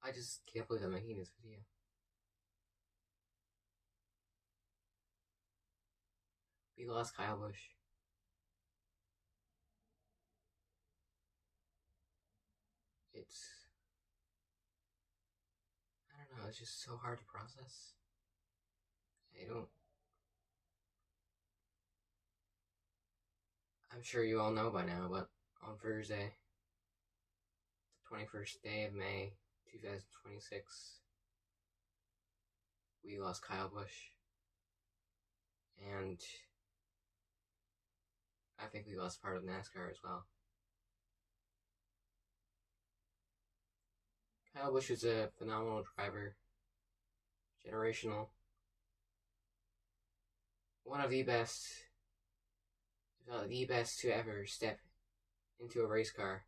I just can't believe I'm making this video. We lost Kyle Busch. I don't know, it's just so hard to process. I'm sure you all know by now, but on Thursday, the 21st day of May, 2026, we lost Kyle Busch. And I think we lost part of NASCAR as well. Kyle Busch is a phenomenal driver, generational, one of the best, if not the best to ever step into a race car.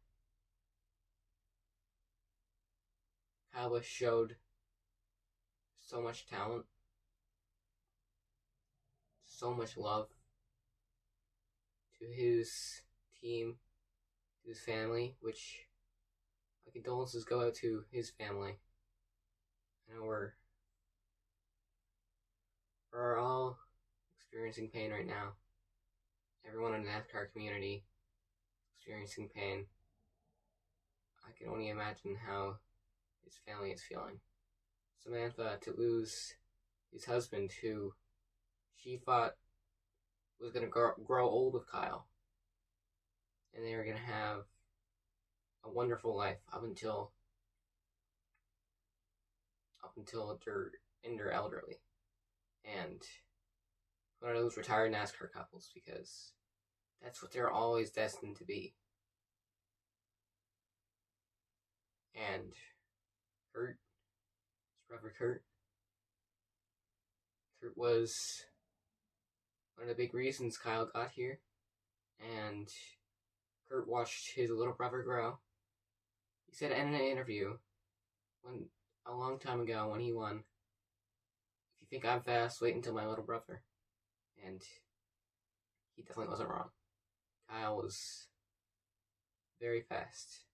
Kyle Busch showed so much talent, so much love to his team, to his family, which my condolences go out to his family. I know we're all experiencing pain right now. Everyone in the NASCAR community experiencing pain. I can only imagine how his family is feeling. Samantha, to lose his husband, who she thought was going to grow old with Kyle, and they were going to have a wonderful life up until they're in their elderly, and one of those retired NASCAR couples, because that's what they're always destined to be. And Kurt, his brother Kurt was one of the big reasons Kyle got here, and Kurt watched his little brother grow. He said in an interview a long time ago when he won, "If you think I'm fast, wait until my little brother." And he definitely wasn't wrong. Kyle was very fast.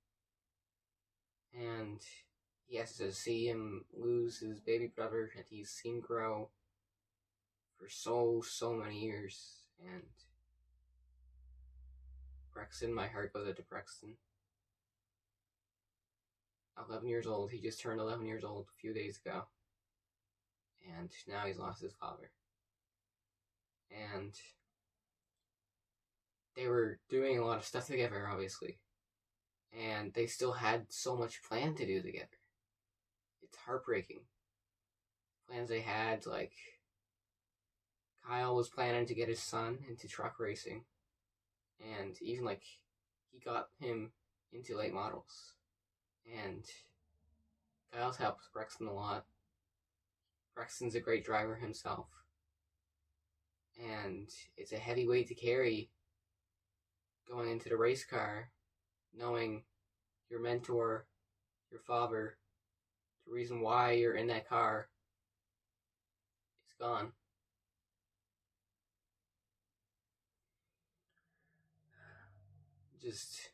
And he has to see him lose his baby brother that he's seen grow for so many years. And Brexton, my heart goes out to Brexton. 11 years old. He just turned 11 years old a few days ago. And now he's lost his father. And they were doing a lot of stuff together, obviously. And they still had so much planned to do together. It's heartbreaking. Plans they had, like, Kyle was planning to get his son into truck racing. And even, like, he got him into late models. And Kyle's helped Brexton a lot. Brexton's a great driver himself. And it's a heavy weight to carry going into the race car, knowing your mentor, your father, the reason why you're in that car is gone. It's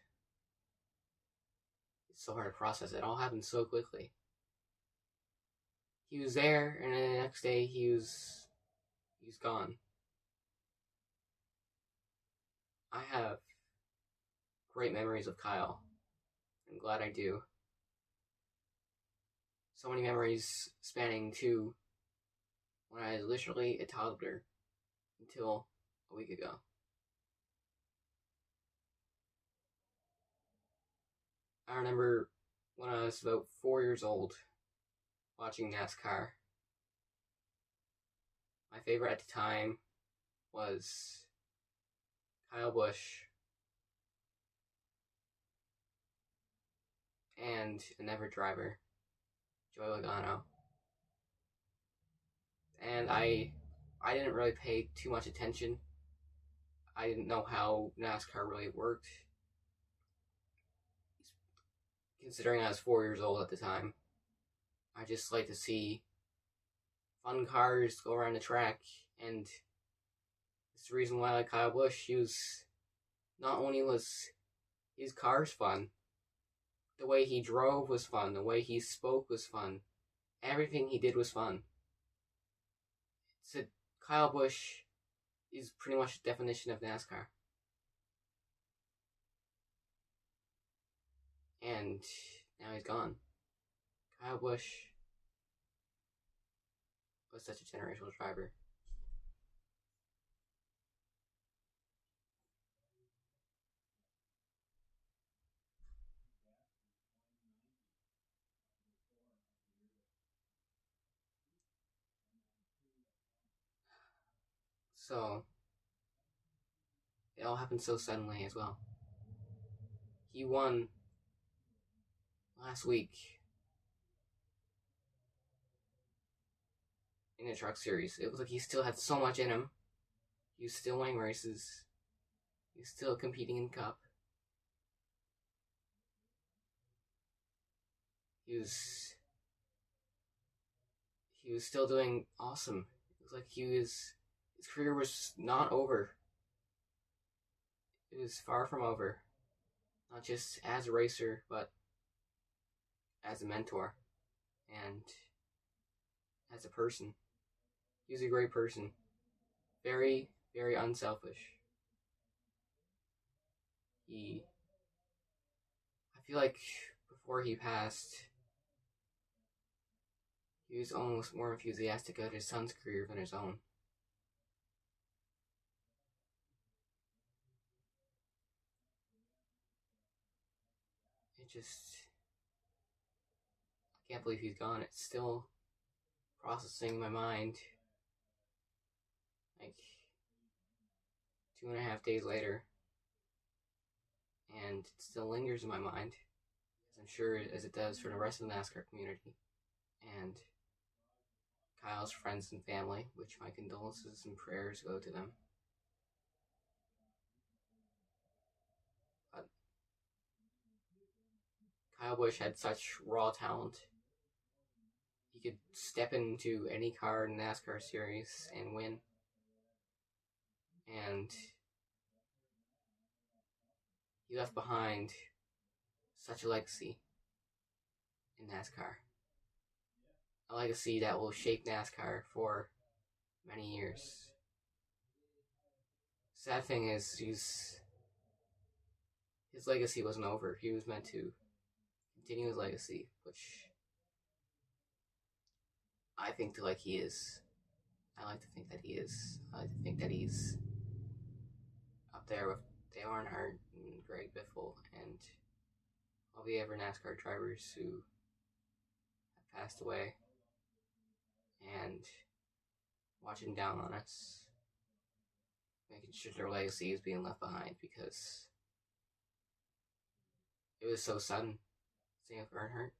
so hard to process. It all happened so quickly. He was there, and then the next day he's gone. I have great memories of Kyle. I'm glad I do. So many memories spanning to when I was literally a toddler until a week ago. I remember when I was about 4 years old watching NASCAR. My favorite at the time was Kyle Busch and another driver, Joey Logano. And I didn't really pay too much attention. I didn't know how NASCAR really worked, considering I was 4 years old at the time. I just like to see fun cars go around the track, and it's the reason why I like Kyle Busch. Not only was his cars fun, The way he drove was fun. The way he spoke was fun. Everything he did was fun. So Kyle Busch is pretty much the definition of NASCAR. And now he's gone. Kyle Busch was such a generational driver. So, it all happened so suddenly as well. He won last week in the truck series. It was like he still had so much in him. He was still winning races. He was still competing in Cup. He was still doing awesome. It was like his career was not over. It was far from over. Not just as a racer, but as a mentor and as a person. He was a great person. Very, very unselfish. I feel like before he passed, he was almost more enthusiastic about his son's career than his own. I can't believe he's gone. It's still processing my mind. Like 2.5 days later. And it still lingers in my mind. As I'm sure as it does for the rest of the NASCAR community. And Kyle's friends and family, which my condolences and prayers go to them. But Kyle Busch had such raw talent. He could step into any car in the NASCAR series and win. And he left behind such a legacy in NASCAR. A legacy that will shape NASCAR for many years. Sad thing is, his legacy wasn't over. He was meant to continue his legacy, which I think he is. I like to think that he is. I like to think that he's up there with Dale Earnhardt and Greg Biffle and all the other NASCAR drivers who have passed away and watching down on us, making sure their legacy is being left behind, because it was so sudden. Same with Earnhardt.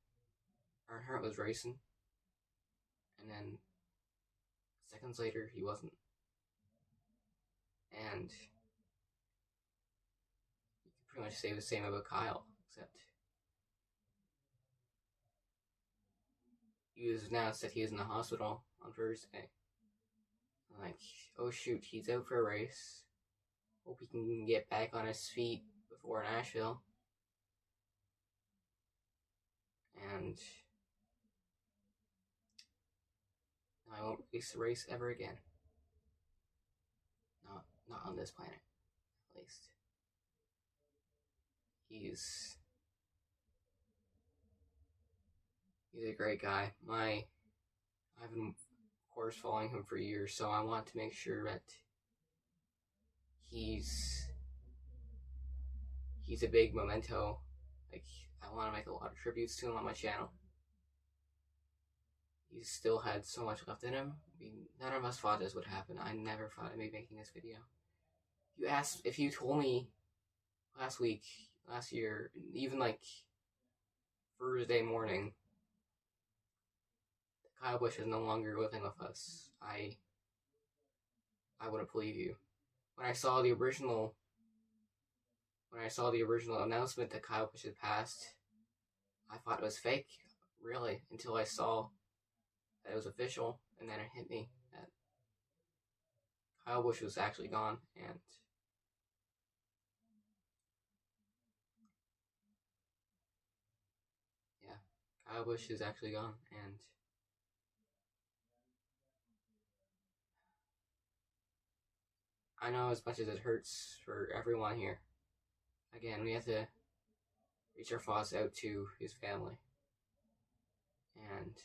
Earnhardt was racing, and then seconds later he wasn't. And you can pretty much say the same about Kyle, except he was announced that he was in the hospital on Thursday. I'm like, oh shoot, he's out for a race. Hope he can get back on his feet before Nashville. And I won't race a race ever again. Not on this planet, at least. He's a great guy. I've been, of course, following him for years, so I want to make sure that he's a big memento. Like, I want to make a lot of tributes to him on my channel. He still had so much left in him. I mean, none of us thought this would happen. I never thought I'd be making this video. If you told me last week, last year, even Thursday morning, that Kyle Busch is no longer living with us, I wouldn't believe you. When I saw the original announcement that Kyle Busch had passed, I thought it was fake, really, until I saw that it was official, and then it hit me that Kyle Busch was actually gone, and Kyle Busch is actually gone, and I know as much as it hurts for everyone here, again, we have to reach our thoughts out to his family. And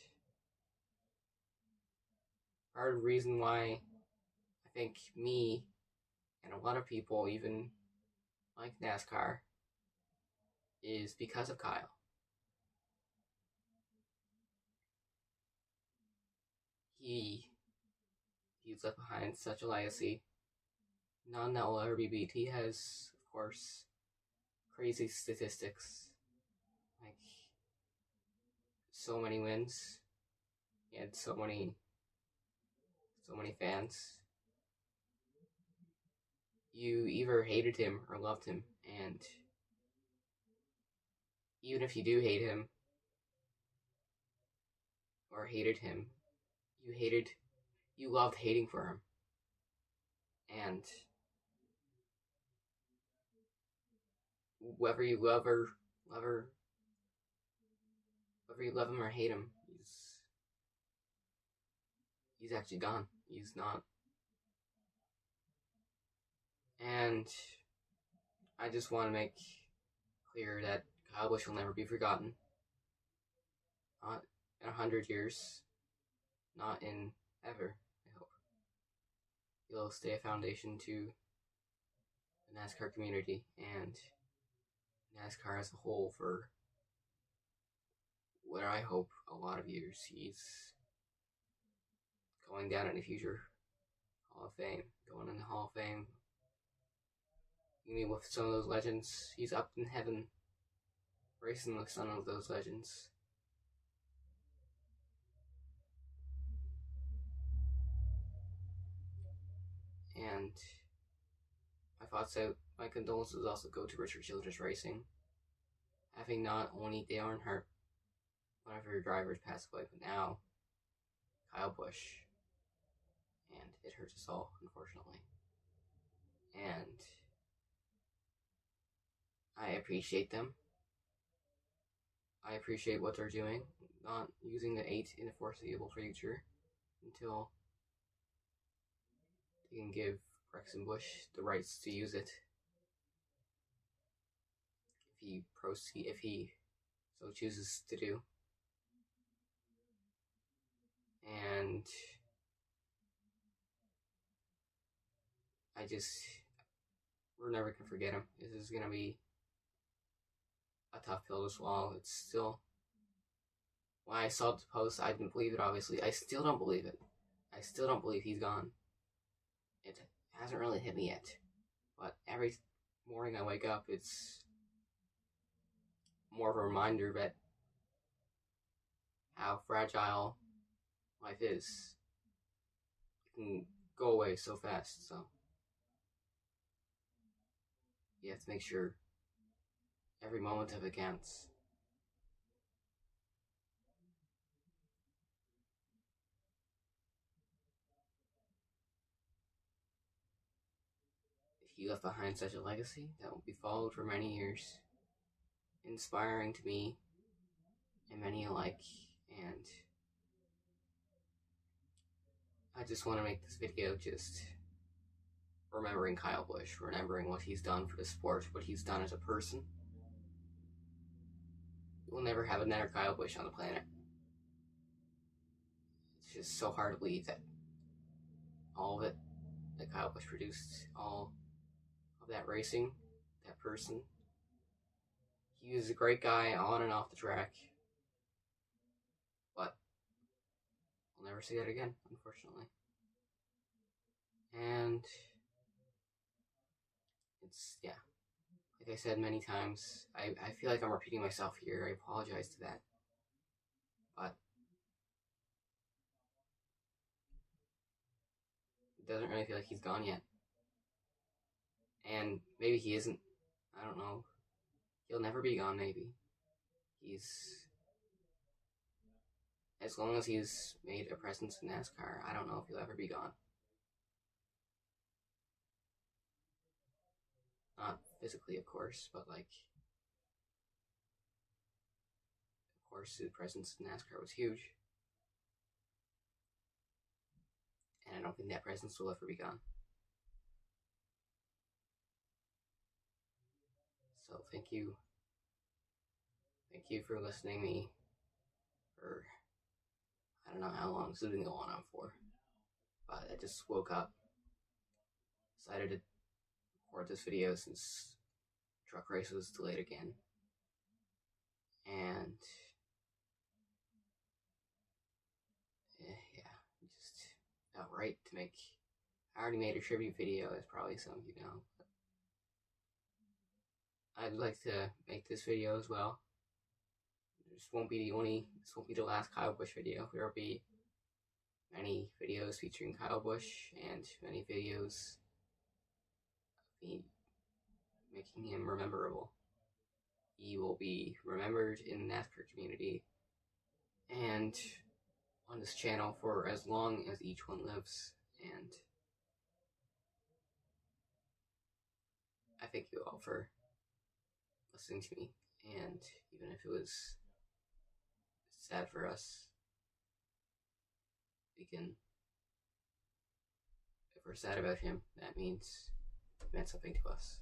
part of the reason why I think me and a lot of people even like NASCAR is because of Kyle. He's left behind such a legacy. None that will ever be beat. He has, of course, crazy statistics. Like, so many wins. He had so many fans. You either hated him or loved him, and even if you do hate him or hated him, you loved hating for him. And whether you love him or hate him, he's actually gone. He's not. And I just want to make clear that Kyle Busch will never be forgotten. Not in 100 years. Not in ever, I hope. He'll stay a foundation to the NASCAR community and NASCAR as a whole for what I hope a lot of years. He's going down in the future Hall of Fame, going in the Hall of Fame. You mean with some of those legends, he's up in heaven racing with some of those legends. And my condolences also go to Richard Childress Racing, having not only Dale Earnhardt, one of her drivers, pass away, but now Kyle Busch, and it hurts us all, unfortunately. And I appreciate them. I appreciate what they're doing, not using the 8 in the foreseeable future until they can give Braxton Busch the rights to use it. If he so chooses to do. And we're never gonna forget him. This is gonna be a tough pill to swallow. It's still, when I saw the post, I didn't believe it, obviously. I still don't believe it. I still don't believe he's gone. It hasn't really hit me yet. But every morning I wake up, it's more of a reminder that how fragile life is. It can go away so fast, so you have to make sure every moment of it counts. He left behind such a legacy that will be followed for many years, inspiring to me and many alike. And I just want to make this video just remembering Kyle Busch, remembering what he's done for the sport, what he's done as a person. We'll never have another Kyle Busch on the planet. It's just so hard to believe that all of it that Kyle Busch produced, all of that racing, that person. He was a great guy on and off the track, but we'll never see that again, unfortunately. And it's, yeah, like I said many times, I feel like I'm repeating myself here. I apologize to that. But it doesn't really feel like he's gone yet. And maybe he isn't. I don't know. He'll never be gone, maybe. As long as he's made a presence in NASCAR, I don't know if he'll ever be gone. Not physically, of course, but of course, his presence in NASCAR was huge. And I don't think that presence will ever be gone. So thank you. Thank you for listening to me for, I don't know how long this has been going on for. But I just woke up, decided to record this video since truck race was delayed again. And yeah, just felt right to make. I already made a tribute video, as probably some of you know. I'd like to make this video as well. This won't be the last Kyle Busch video. There will be many videos featuring Kyle Busch and many videos of me making him rememberable. He will be remembered in the NASCAR community and on this channel for as long as each one lives. And I thank you all for listening to me. And even if it was sad for us, if we're sad about him, that means it meant something to us.